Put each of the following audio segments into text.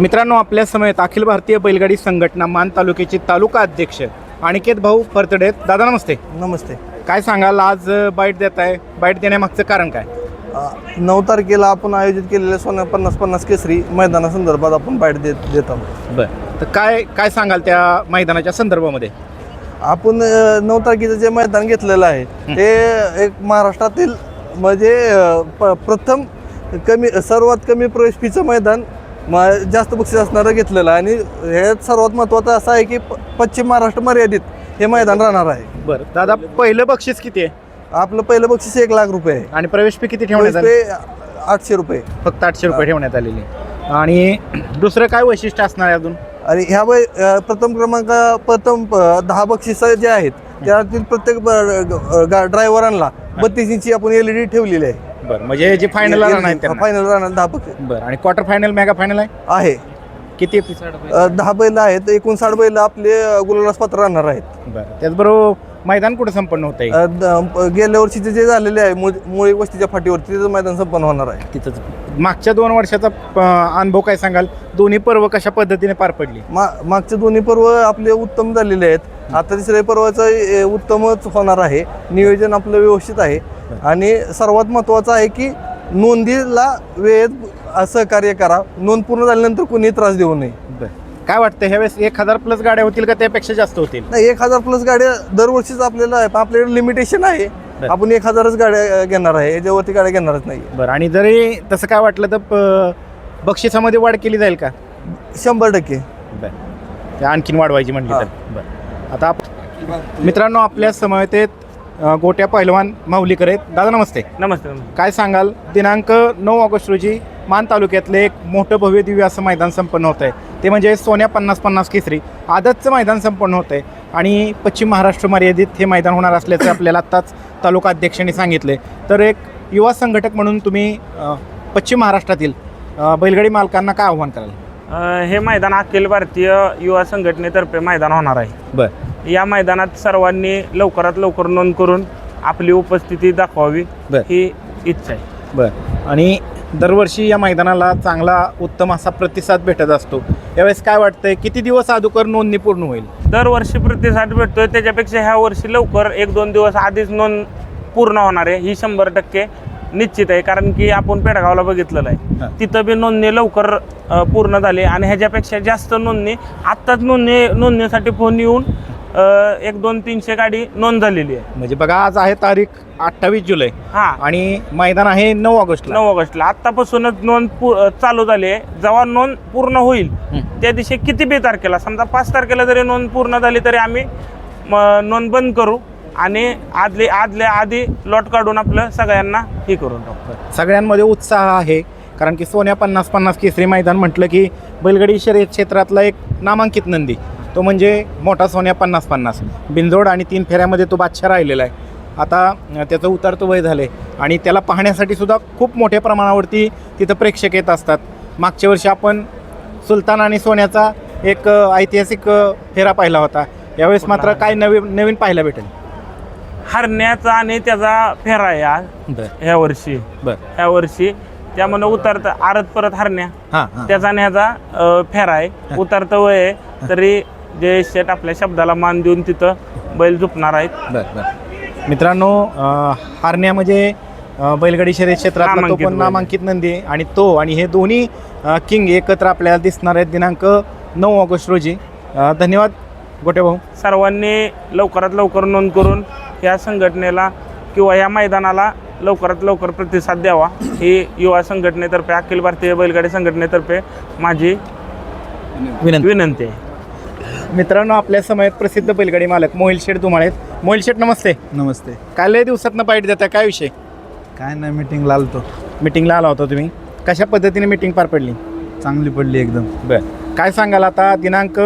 मित्रांनो, आपल्या समवेत अखिल भारतीय बैलगाडी संघटना मान तालुक्याचे तालुका अध्यक्ष अनिकेत भाऊ फरतडे. दादा नमस्ते. नमस्ते. काय सांगाल, आज बाईट देत आहे, बाईट देण्यामागचं कारण काय? 9 तारखेला आपण आयोजित केलेल्या सोन्या 50-50 केसरी मैदानासंदर्भात आपण बाईट देत आहोत. बरं, तर काय सांगाल त्या मैदानाच्या संदर्भामध्ये? आपण 9 तारखेचं जे मैदान घेतलेलं आहे ते एक महाराष्ट्रातील म्हणजे प्रथम सर्वात कमी प्रवेश फीचं मैदान जास्त बक्षीस असणारं घेतलेलं आहे. आणि हे सर्वात महत्त्वाचं असं आहे की पश्चिम महाराष्ट्र मर्यादित हे मैदान राहणार आहे. बरं दादा, पहिलं बक्षीस किती आहे? आपलं पहिलं बक्षीस 1 लाख रुपये आहे. आणि प्रवेश फी किती ठेवण्यात आली? 800 रुपये, फक्त 800 रुपये ठेवण्यात आलेली. आणि दुसरं काय वैशिष्ट्य असणार आहे अजून? आणि ह्या प्रथम 10 बक्षिस जे आहेत त्यातील प्रत्येक ड्रायव्हरांना 32 इंची आपण LED ठेवलेली आहे. बरं, म्हणजे जे फायनल राहणार फायनल राहणार 10 बक्षीस. बरं, आणि क्वार्टर फायनल मेगा फायनल आहे किती? 10 बैल आहेत, एकूण 60 बैल आपले गुलालास पात्र राहणार आहेत. बरं, त्याचबरोबर मैदान कुठे संपन्न होत आहे? गेल्या वर्षीचे जे झालेले आहे मुळी वस्तीच्या फाटीवरती तिथं मैदान संपन्न होणार आहे. तिथंच. मागच्या 2 वर्षाचा अनुभव काय सांगाल? दोन्ही पर्व कशा पद्धतीने पार पडली? मागचे दोन्ही पर्व आपले उत्तम झालेले आहेत. आता तिसऱ्या पर्वाचं उत्तमच होणार आहे. नियोजन आपलं व्यवस्थित आहे. आणि सर्वात महत्त्वाचं आहे की नोंदीला वेळेत सहकार्य करा. नोंद पूर्ण झाल्यानंतर कोणी त्रास देऊ नये. काय वाटतं, ह्यावेळेस 1000 प्लस गाड्या होतील का त्यापेक्षा जास्त होतील? नाही, 1000 प्लस गाड्या दरवर्षीच आपल्याकडे लिमिटेशन आहे. आपण 1000च गाड्या घेणार आहे, याच्यावरती गाड्या घेणारच नाही. बरं, आणि जरी तसं काय वाटलं तर बक्षिसामध्ये वाढ केली जाईल का? 100%. बरं, ते आणखीन वाढवायची म्हटली तर. बरं, आता मित्रांनो, आपल्या समवेत गोट्या पहिलवान माऊलीकर आहेत. दादा नमस्ते. नमस्ते. काय सांगाल, दिनांक 9 ऑगस्ट रोजी मान तालुक्यातले एक मोठं भव्य दिव्य असं मैदान संपन्न होत आहे, ते म्हणजे सोन्या 50-50 केसरी आदतचं मैदान संपन्न होतं आहे. आणि पश्चिम महाराष्ट्र मर्यादित हे मैदान होणार असल्याचं आपल्याला आत्ताच तालुका अध्यक्षांनी सांगितले. तर एक युवा संघटक म्हणून तुम्ही पश्चिम महाराष्ट्रातील बैलगाडी मालकांना काय आव्हान कराल? हे मैदान अखिल भारतीय युवा संघटनेतर्फे मैदान होणार आहे. बरं, या मैदानात सर्वांनी लवकरात लवकर नोंद करून आपली उपस्थिती दाखवावी ही इच्छा आहे. बरं, आणि दरवर्षी या मैदानाला चांगला उत्तम असा प्रतिसाद भेटत असतो. यावेळेस काय वाटतंय, किती दिवस अगोदर नोंदणी पूर्ण होईल? दरवर्षी प्रतिसाद भेटतोय, त्याच्यापेक्षा ह्या वर्षी लवकर 1-2 दिवस आधीच नोंद पूर्ण होणार आहे ही 100% निश्चित आहे. कारण की आपण पेडगावला बघितलेलं आहे, तिथं बी नोंदणी लवकर पूर्ण झाली. आणि ह्याच्यापेक्षा जास्त नोंदणी आत्ताच नोंदणीसाठी फोन येऊन 1-2-300 गाडी नोंद झालेली आहे. म्हणजे बघा, आज आहे तारीख 28 जुलै. आणि मैदान आहे 9 ऑगस्टला. आत्तापासूनच नोंद चालू झाली आहे. जेव्हा नोंद पूर्ण होईल त्या दिवशी किती बी तारखेला, समजा 5 तारखेला जरी नोंद पूर्ण झाली तरी आम्ही नोंद बंद करू आणि आदल्या आधी लॉट काढून आपलं सगळ्यांना हे करून टाकू. सगळ्यांमध्ये उत्साह आहे, कारण की सोन्या 50-50 केसरी मैदान म्हटलं की बैलगाडी शर्यत क्षेत्रातला एक नामांकित नंदी, तो म्हणजे मोठा सोन्या 50-50 बिनजोड आणि 3 फेऱ्यामध्ये तो बादशाह राहिलेला आहे. आता त्याचं उतरतं वय झाले आणि त्याला पाहण्यासाठी सुद्धा खूप मोठ्या प्रमाणावरती तिथं प्रेक्षक येत असतात. मागच्या वर्षी आपण सुलतान आणि सोन्याचा एक ऐतिहासिक फेरा पाहिला होता. यावेळेस मात्र काय नवीन पाहायला भेटेल? हरण्याचा आणि त्याचा फेरा आहे ह्या वर्षी. ह्या वर्षी त्यामुळे उतरतं आरत परत हरण्या त्याचा आणि ह्याचा फेरा आहे. उतरतं वय आहे तरी जय शेठ आपल्या शब्दाला मान देऊन तिथं बैल झुपणार आहेत. मित्रांनो, हरण्या म्हणजे बैलगाडी शर्यत क्षेत्रातला तो पण नामांकित नंदी आहे. आणि तो आणि हे दोन्ही किंग एकत्र आपल्याला दिसणार आहेत दिनांक 9 ऑगस्ट रोजी. धन्यवाद गोटे भाऊ. सर्वांनी लवकरात लवकर नोंद करून या संघटनेला किंवा या मैदानाला लवकरात लवकर प्रतिसाद द्यावा ही युवा संघटनेतर्फे, अखिल भारतीय बैलगाडी संघटनेतर्फे माझी विनंती आहे. मित्रांनो, आपल्या समयात प्रसिद्ध बैलगाडी मालक मोहिल शेठ धुमाळे आहेत. मोहिल शेठ नमस्ते. नमस्ते. काय लय दिवसातनं बाईट देता, काय विषय? काय नाही, मीटिंगला आलतो. मीटिंगला आला होता तुम्ही, कशा पद्धतीने मीटिंग पार पडली? चांगली पडली एकदम. बरं, काय सांगाल, आता दिनांक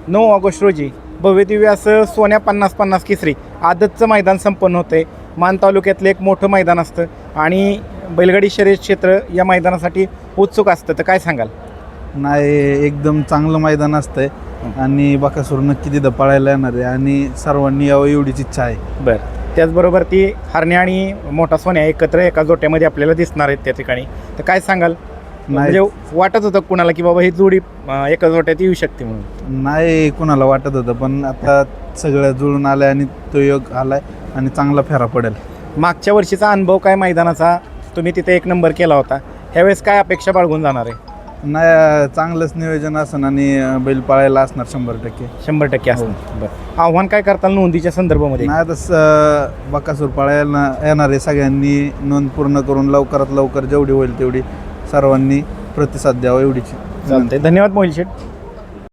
9 ऑगस्ट रोजी भव्य दिव्य असं सोन्या 50-50 केसरी आदतचं मैदान संपन्न होते. मान तालुक्यातलं एक मोठं मैदान असतं आणि बैलगाडी शर्यत क्षेत्र या मैदानासाठी उत्सुक असतं, तर काय सांगाल? नाही, एकदम चांगलं मैदान असतंय आणि बकासूर नक्की तिथं पळायला येणार आहे आणि सर्वांनी यावं एवढीच इच्छा आहे. बरं, त्याचबरोबर ती हरण्या आणि मोठा सोन्या एकत्र एका जोट्यामध्ये आपल्याला दिसणार आहेत त्या ठिकाणी, तर काय सांगाल? म्हणजे वाटत होतं कुणाला की बाबा ही जोडी एका जोट्यात येऊ शकते म्हणून? नाही कुणाला वाटत होतं, पण आता सगळं जुळून आलंय आणि तो योग आलाय आणि चांगला फेरा पडेल. मागच्या वर्षीचा अनुभव काय मैदानाचा, तुम्ही तिथे एक नंबर केला होता, ह्यावेळेस काय अपेक्षा बाळगून जाणार आहे? नाही चांगलंच नियोजन असेल आणि बैल पाळायला असणार 100%. 100% असणार. बरं, आव्हान काय करताल नोंदीच्या संदर्भामध्ये? नाही तसं बकासूर पाळायला येणारे सगळ्यांनी नोंद पूर्ण करून लवकरात लवकर जेवढी होईल तेवढी सर्वांनी प्रतिसाद द्यावा एवढीची. चालतंय, धन्यवाद मोहिल शेठ.